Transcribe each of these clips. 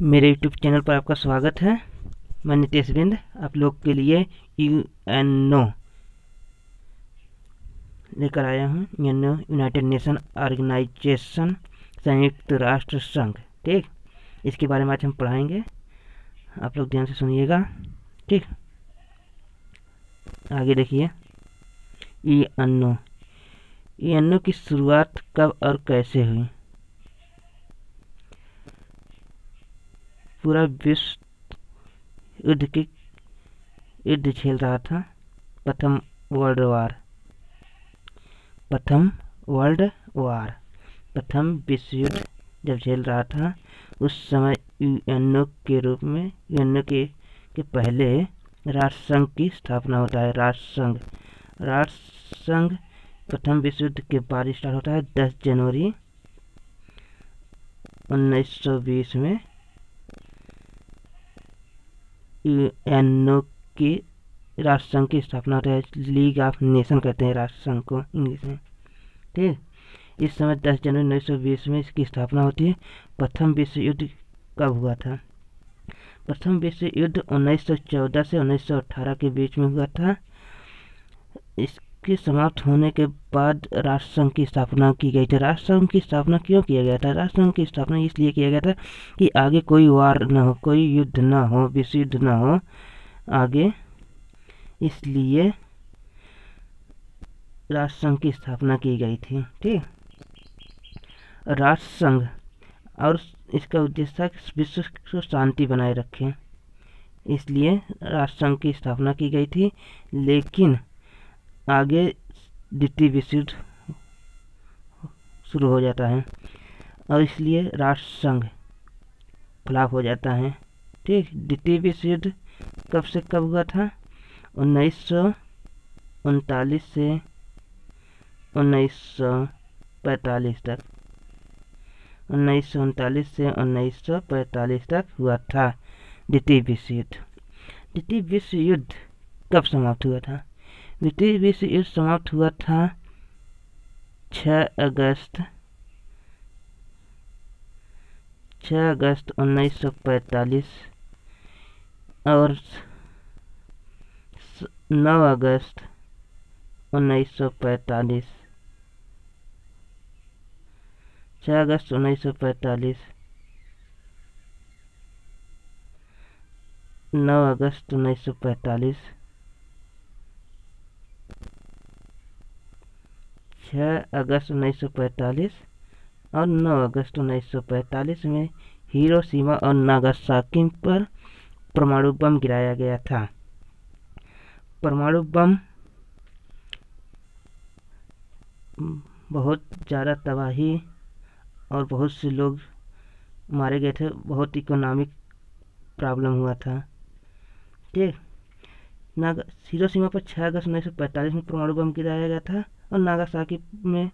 मेरे YouTube channel पर आपका स्वागत है। मैं नितेश बिंद आप लोग के लिए यूएनओ लेकर आया हूँ। यूएनओ यूनाइटेड नेशन ऑर्गेनाइजेशन, संयुक्त राष्ट्र संघ। ठीक, इसके बारे में आज हम पढ़ाएंगे, आप लोग ध्यान से सुनिएगा। ठीक, आगे देखिए। यूएनओ यूएनओ की शुरुआत कब और कैसे हुई? पूरा विश्व युद्ध झेल रहा था। प्रथम वर्ल्ड विश्व युद्ध जब झेल रहा था, उस समय यूएनओ के रूप में यूएनओ के पहले राष्ट्र संघ की स्थापना होता है। राष्ट्र संघ प्रथम विश्व युद्ध के बाद स्टार्ट होता है 10 जनवरी 1920 में। यूएनओ की राष्ट्र संघ की स्थापना होता है। लीग ऑफ नेशन कहते हैं राष्ट्र संघ को इंग्लिश में। ठीक, इस समय 10 जनवरी 1920 में इसकी स्थापना होती है। प्रथम विश्व युद्ध कब हुआ था? प्रथम विश्व युद्ध 1914 से 1918 के बीच में हुआ था। इसके समाप्त होने के बाद राष्ट्र संघ की स्थापना की गई थी। राष्ट्र संघ की स्थापना क्यों किया गया था? राष्ट्र संघ की स्थापना इसलिए किया गया था कि आगे कोई वार न हो, कोई युद्ध न हो, विश्व युद्ध न हो आगे, इसलिए राष्ट्र संघ की स्थापना की गई थी। ठीक, राष्ट्र संघ और इसका उद्देश्य विश्व को शांति बनाए रखें, इसलिए राष्ट्र संघ की स्थापना की गई थी। लेकिन आगे द्वितीय विश्व युद्ध शुरू हो जाता है और इसलिए राष्ट्र संघ फ्लॉप हो जाता है। ठीक, द्वितीय विश्व युद्ध कब से कब हुआ था? 1939 से 1945 तक। 1939 से 1945 तक हुआ था द्वितीय विश्व युद्ध। द्वितीय विश्व युद्ध कब समाप्त हुआ था? द्वितीय विश्व युद्ध समाप्त हुआ था 6 अगस्त 1945 और 9 अगस्त 1945। 6 अगस्त 1945, 9 अगस्त 1945, 6 अगस्त 1945 और 9 अगस्त 1945 में हिरोशिमा और नागासाकी पर परमाणु बम गिराया गया था। परमाणु बम बहुत ज़्यादा तबाही और बहुत से लोग मारे गए थे। बहुत इकोनॉमिक प्रॉब्लम हुआ था। ठीक, हिरोशिमा पर 6 अगस्त 1945 में परमाणु बम गिराया गया था और नागासाकी में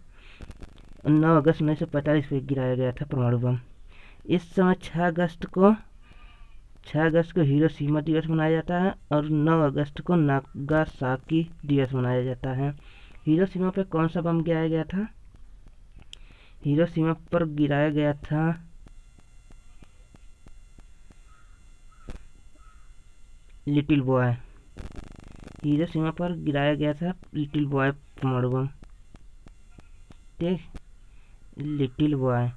9 अगस्त 1945 में गिराया गया था परमाणु बम। इस समय 6 अगस्त को हिरोशिमा दिवस मनाया जाता है और 9 अगस्त को नागासाकी दिवस मनाया जाता है। हिरोशिमा पर कौन सा बम गिराया गया था? हिरोशिमा पर गिराया गया था लिटिल बॉय। हिरोशिमा पर गिराया गया था लिटिल बॉय परमाणु बम। ठीक, लिटिल बॉय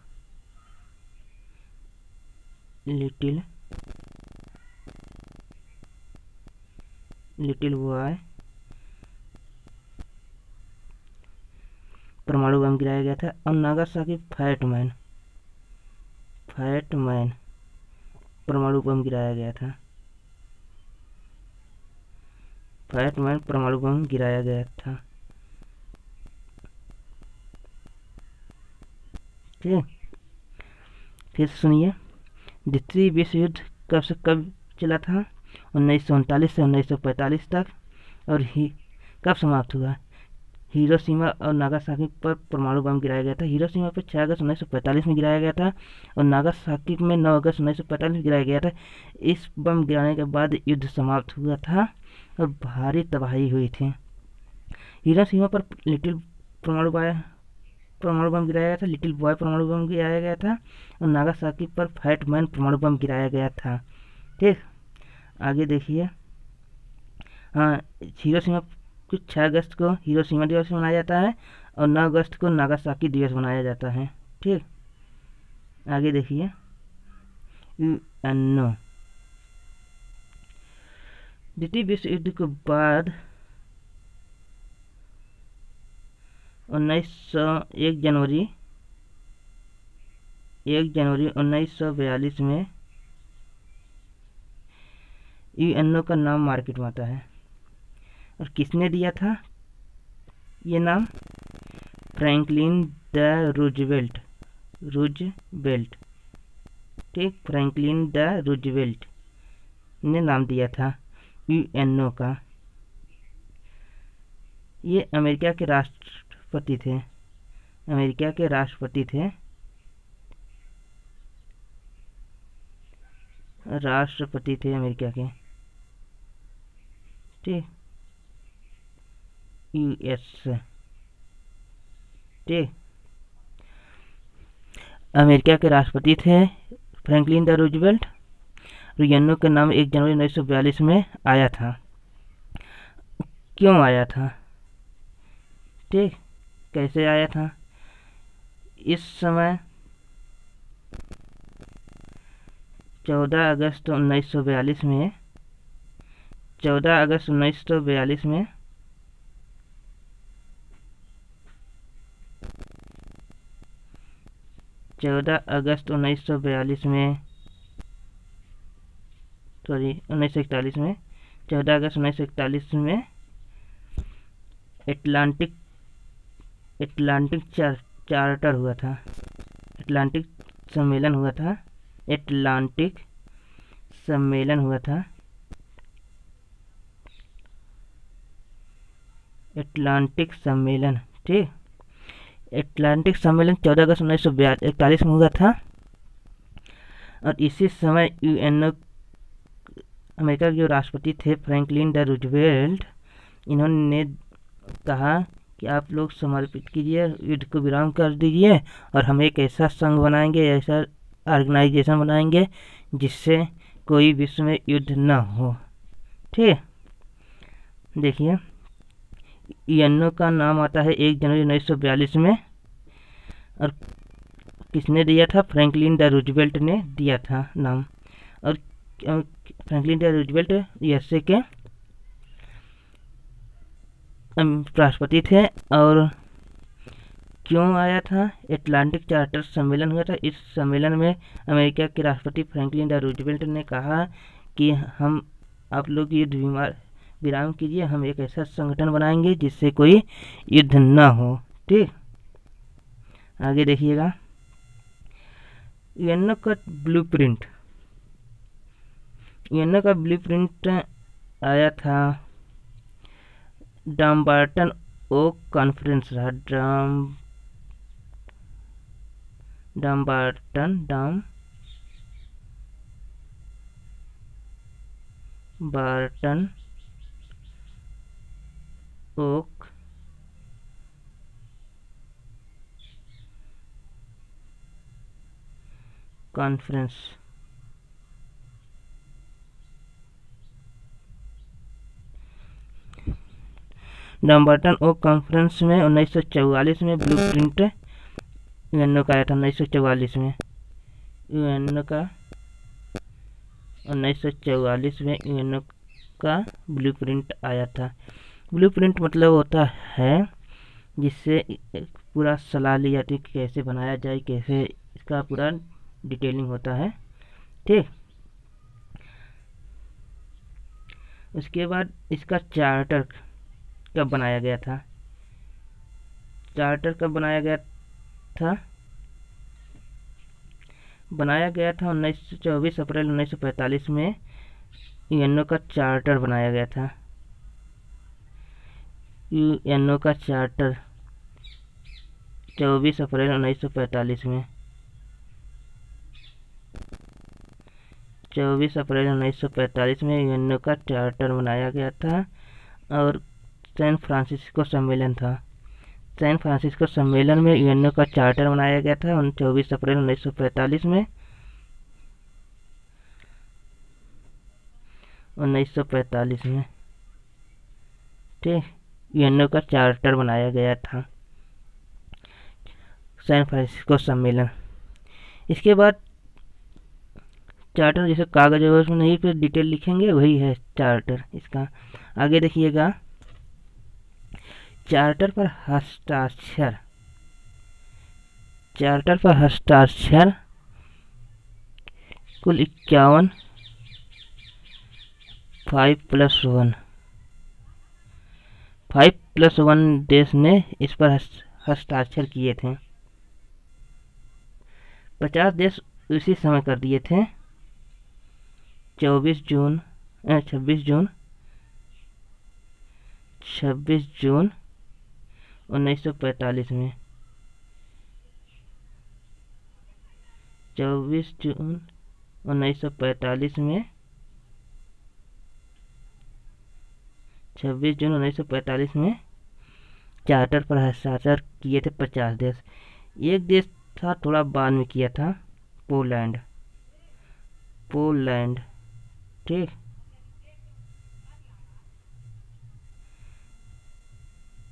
परमाणु बम गिराया गया था। और नागासाकी फैट मैन परमाणु बम गिराया गया था। फैट मैन परमाणु बम गिराया गया था। ठीक, फिर सुनिए, द्वितीय विश्व युद्ध कब से कब चला था? 1939 से 1945 तक। और कब समाप्त हुआ? हिरोशिमा और नागासाकी पर परमाणु बम गिराया गया था। हिरोशिमा पर 6 अगस्त 1945 में गिराया गया था और नागासाकी में 9 अगस्त 1945 में गिराया गया था। इस बम गिराने के बाद युद्ध समाप्त हुआ था और भारी तबाही हुई थी। हिरोशिमा पर लिटिल परमाणु परमाणु बम गिराया गया था, लिटिल बॉय परमाणु बम गिराया गया था, और नागासाकी पर फैट मैन परमाणु बम गिराया गया था। ठीक, आगे देखिए। हाँ, हिरोशिमा को 6 अगस्त को हिरोशिमा दिवस मनाया जाता है, और 9 अगस्त को नागासाकी दिवस मनाया जाता है। ठीक, आगे देखिए। यूएनओ द्वितीय विश्व युद्ध के बाद 1 जनवरी 1942 में यूएनओ का नाम मार्केट में आता है। और किसने दिया था ये नाम? Franklin the Roosevelt. ठीक, फ्रैंकलिन द रूजवेल्ट ने नाम दिया था यूएनओ का। ये अमेरिका के राष्ट्रपति थे। अमेरिका के राष्ट्रपति थे अमेरिका के। ठीक, यूएस। ठीक, अमेरिका के राष्ट्रपति थे फ्रैंकलिन द रूजवेल्ट। यूएनओ का नाम 1 जनवरी 1942 में आया था। क्यों आया था? ठीक, कैसे आया था? इस समय 14 अगस्त 1942 में 14 अगस्त 1942 में सॉरी 1941 में 14 अगस्त 1941 में एटलांटिक चार्टर हुआ था। एटलांटिक सम्मेलन हुआ था। एटलांटिक सम्मेलन हुआ था। एटलांटिक सम्मेलन। ठीक, एटलांटिक सम्मेलन 14 अगस्त 1941 में हुआ था। और इसी समय यूएनओ अमेरिका के जो राष्ट्रपति थे फ्रैंकलिन द रूजवेल्ट, इन्होंने कहा कि आप लोग समर्पित कीजिए, युद्ध को विराम कर दीजिए, और हम एक ऐसा संघ बनाएंगे, ऐसा ऑर्गेनाइजेशन बनाएंगे जिससे कोई विश्व में युद्ध न हो। ठीक, देखिए यूएनओ का नाम आता है 1 जनवरी 1942 में। और किसने दिया था? फ्रैंकलिन द रूजवेल्ट ने दिया था नाम। और फ्रैंकलिन ड रूजवेल्ट यूएसए के राष्ट्रपति थे। और क्यों आया था? एटलांटिक चार्टर सम्मेलन हुआ था। इस सम्मेलन में अमेरिका के राष्ट्रपति फ्रैंकलिन ड रूजवेल्ट ने कहा कि हम आप लोग युद्ध विराम कीजिए, हम एक ऐसा संगठन बनाएंगे जिससे कोई युद्ध न हो। ठीक, आगे देखिएगा। यूएनओ का ब्लूप्रिंट। यूएनओ का ब्लूप्रिंट आया था डम्बार्टन ओक कॉन्फ्रेंस रहा। डम्बार्टन ओक कॉन्फ्रेंस। डम्बार्टन ओक कॉन्फ्रेंस में 1944 में ब्लूप्रिंट यूएनओ का आया था। 1944 में यूएनओ का 1944 में यूएनओ का ब्लूप्रिंट आया था। ब्लूप्रिंट मतलब होता है जिससे पूरा सलाह ली जाती है कि कैसे बनाया जाए, कैसे इसका पूरा डिटेलिंग होता है। ठीक, उसके बाद इसका चार्टर कब बनाया गया था? चार्टर कब बनाया गया था? बनाया गया था 24 अप्रैल 1945 में यूएनओ का चार्टर बनाया गया था। यूएनओ का चार्टर 24 अप्रैल 1945 में 24 अप्रैल 1945 में यूएनओ का चार्टर बनाया गया था। और सैन फ्रांसिस्को सम्मेलन था। सैन फ्रांसिस्को सम्मेलन में यूएनओ का चार्टर बनाया गया था 24 अप्रैल 1945 में। 1945 में, ठीक, यूएनओ का चार्टर बनाया गया था, सैन फ्रांसिस्को सम्मेलन। इसके बाद चार्टर जैसे कागज है उसमें नहीं फिर डिटेल लिखेंगे, वही है चार्टर इसका। आगे देखिएगा, चार्टर पर हस्ताक्षर, चार्टर पर हस्ताक्षर कुल 51, 5+1 देश ने इस पर हस्ताक्षर किए थे। 50 देश उसी समय कर दिए थे। 26 जून 1945 में, 24 जून 1945 में, 26 जून 1945 में चार्टर पर हस्ताक्षर किए थे 50 देश। एक देश था थोड़ा बाद में किया था, पोलैंड, ठीक।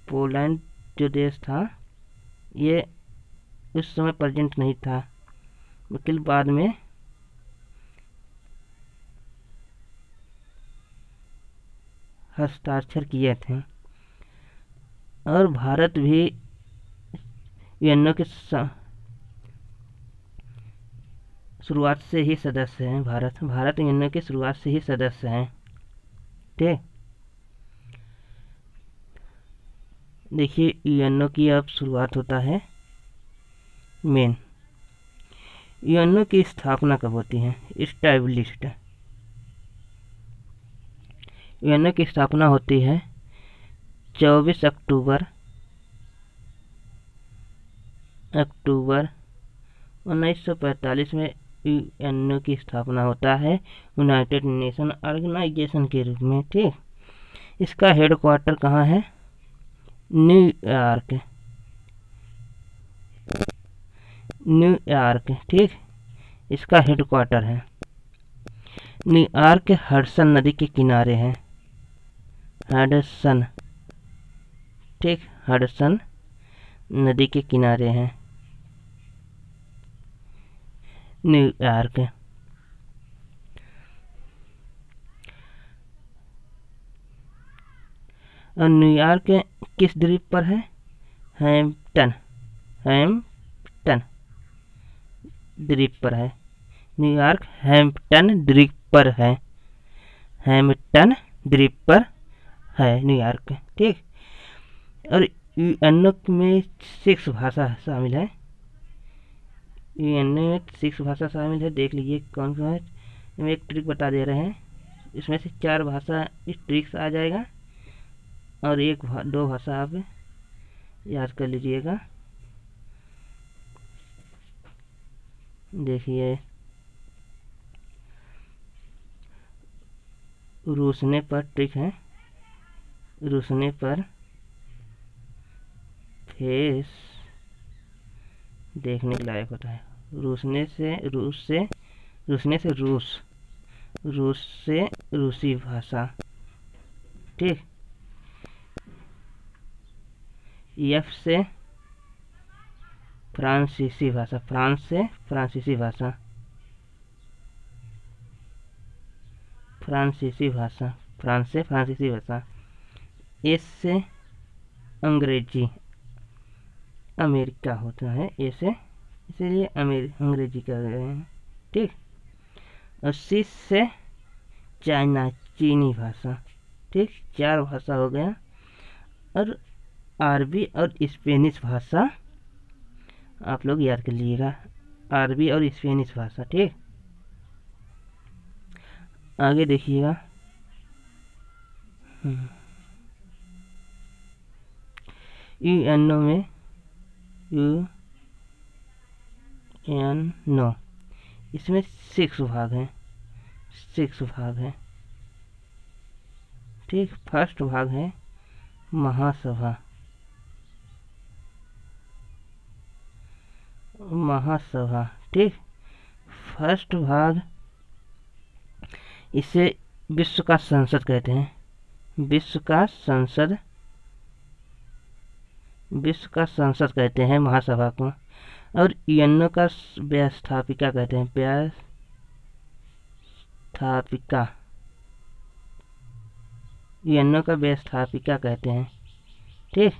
पोलैंड जो देश था ये उस समय प्रेजेंट नहीं था, लेकिन बाद में हस्ताक्षर किए थे। और भारत भी यूएनओ के शुरुआत से ही सदस्य हैं। भारत यूएनओ के शुरुआत से ही सदस्य हैं, ठीक। देखिए यूएनओ की अब शुरुआत होता है मेन। यूएनओ की स्थापना कब होती है? इस्टैब्लिश्ड। यूएनओ की स्थापना होती है 24 अक्टूबर 1945 में। यूएनओ की स्थापना होता है यूनाइटेड नेशन ऑर्गेनाइजेशन के रूप में, ठीक। इसका हेडक्वार्टर कहाँ है? न्यूयॉर्क, ठीक, इसका हेडक्वार्टर है। न्यूयॉर्क हडसन नदी के किनारे है, हडसन, ठीक, हडसन नदी के किनारे है न्यूयॉर्क। और न्यूयॉर्क किस द्वीप पर है? हैम्पटन द्वीप पर है। न्यूयॉर्क हैम्पटन द्वीप पर है, हैम्पटन द्वीप पर है न्यूयॉर्क, ठीक। और यूएनओ में 6 भाषा शामिल है। यूएनओ में 6 भाषा शामिल है, देख लीजिए कौन कौन है। हम एक ट्रिक बता दे रहे हैं, इसमें से 4 भाषा इस ट्रिक से आ जाएगा और 2 भाषा आप याद कर लीजिएगा। देखिए रूसने पर ट्रिक है, रूसने पर फेस देखने के लायक होता है। रूसने से रूसी भाषा, ठीक। एफ से फ्रांसीसी भाषा, फ्रांस से फ्रांसीसी भाषा, फ्रांस से फ्रांसीसी भाषा। एस से अंग्रेजी, अमेरिका होता है ए से, इसीलिए अंग्रेजी कर रहे हैं, ठीक। और सी से चाइना, चीनी भाषा, ठीक। 4 भाषा हो गया। और अरबी और स्पेनिश भाषा आप लोग याद कर लीजिएगा, अरबी और स्पेनिश भाषा, ठीक। आगे देखिएगा, यूएनओ में यूएनओ इसमें 6 भाग हैं, 6 भाग हैं, ठीक। फर्स्ट भाग है महासभा, महासभा। ठीक, फर्स्ट भाग, इसे विश्व का संसद कहते हैं, विश्व का संसद, विश्व का संसद कहते हैं महासभा को। और यूएनओ का व्यवस्थापिका कहते हैं, व्यवस्थापिका, यूएनओ का व्यवस्थापिका कहते हैं। ठीक,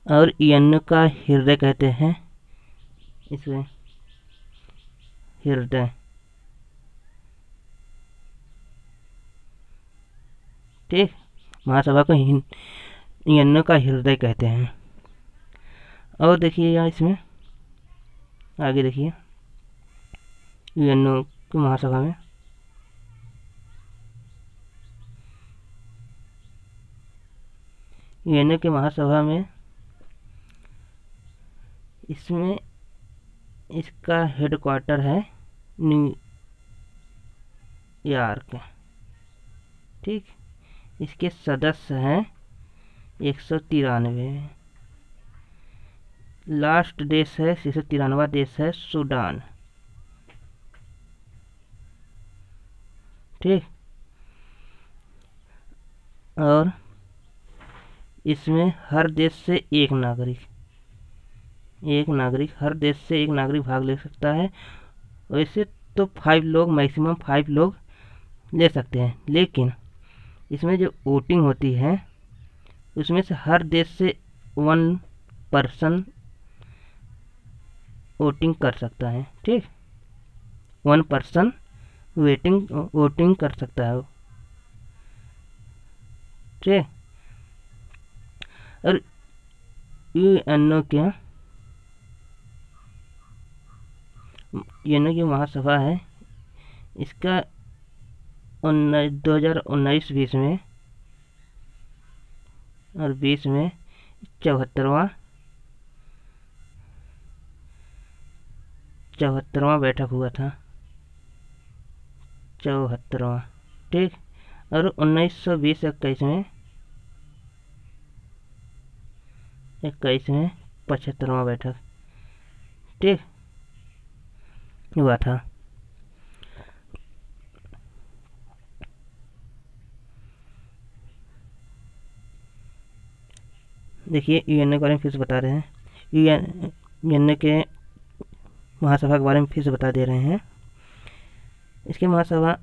और यूएनओ का हृदय कहते हैं, इसमें हृदय। ठीक, महासभा को यूएनओ का हृदय कहते हैं। और देखिए यहाँ इसमें आगे देखिए, यूएनओ की महासभा में यूएनओ के महासभा में इसमें इसका हेडक्वार्टर है न्यूयॉर्क। ठीक, इसके सदस्य हैं 193। लास्ट देश है 193वां देश है सूडान। ठीक, और इसमें हर देश से एक नागरिक, हर देश से एक नागरिक भाग ले सकता है। वैसे तो 5 लोग, मैक्सिमम 5 लोग ले सकते हैं, लेकिन इसमें जो वोटिंग होती है उसमें से हर देश से 1 पर्सन वोटिंग कर सकता है। ठीक, 1 पर्सन वोटिंग कर सकता है। ठीक, और यूएनओ की महासभा है, इसका 2019-20 में और 20 में 74वां बैठक हुआ था, 74वां। ठीक, और 1920-21 में 75वां बैठक, ठीक, हुआ था। देखिए यूएनओ के बारे में फिर से बता रहे हैं, यूएनओ के महासभा के बारे में फिर से बता दे रहे हैं। इसके महासभा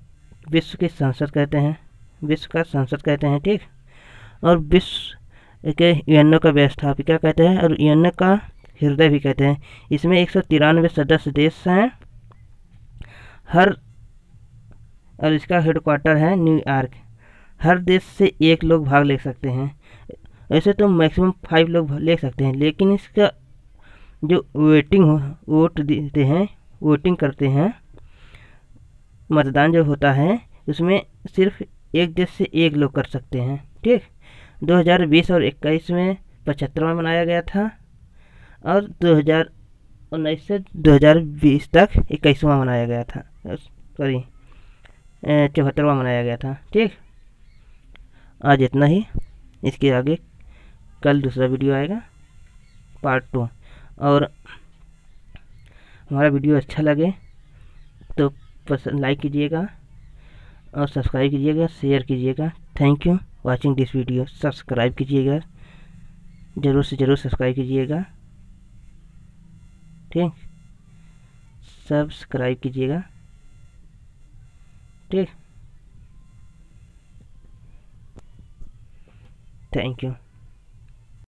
विश्व की संसद कहते हैं, विश्व का संसद कहते हैं। ठीक, और विश्व के यूएनओ का व्यवस्थापिका कहते हैं, और यूएनओ का हृदय भी कहते हैं। इसमें 193 सदस्य देश हैं, और इसका हेडक्वार्टर है न्यूयॉर्क। हर देश से एक लोग भाग ले सकते हैं। वैसे तो मैक्सिमम 5 लोग ले सकते हैं, लेकिन इसका जो वोट देते हैं, वोटिंग करते हैं, मतदान जो होता है उसमें सिर्फ एक देश से एक लोग कर सकते हैं। ठीक, 2020 और 21 में 75वां मनाया गया था, और 2019 से 2020 तक 21वां मनाया गया था, सॉरी 74वां मनाया गया था। ठीक, आज इतना ही। इसके आगे कल दूसरा वीडियो आएगा, पार्ट 2। और हमारा वीडियो अच्छा लगे तो लाइक कीजिएगा और सब्सक्राइब कीजिएगा, शेयर कीजिएगा। Thank you watching this video. Subscribe कीजिएगा, ज़रूर से ज़रूर सब्सक्राइब कीजिएगा। ठीक, सब्सक्राइब कीजिएगा। ठीक, थैंक यू।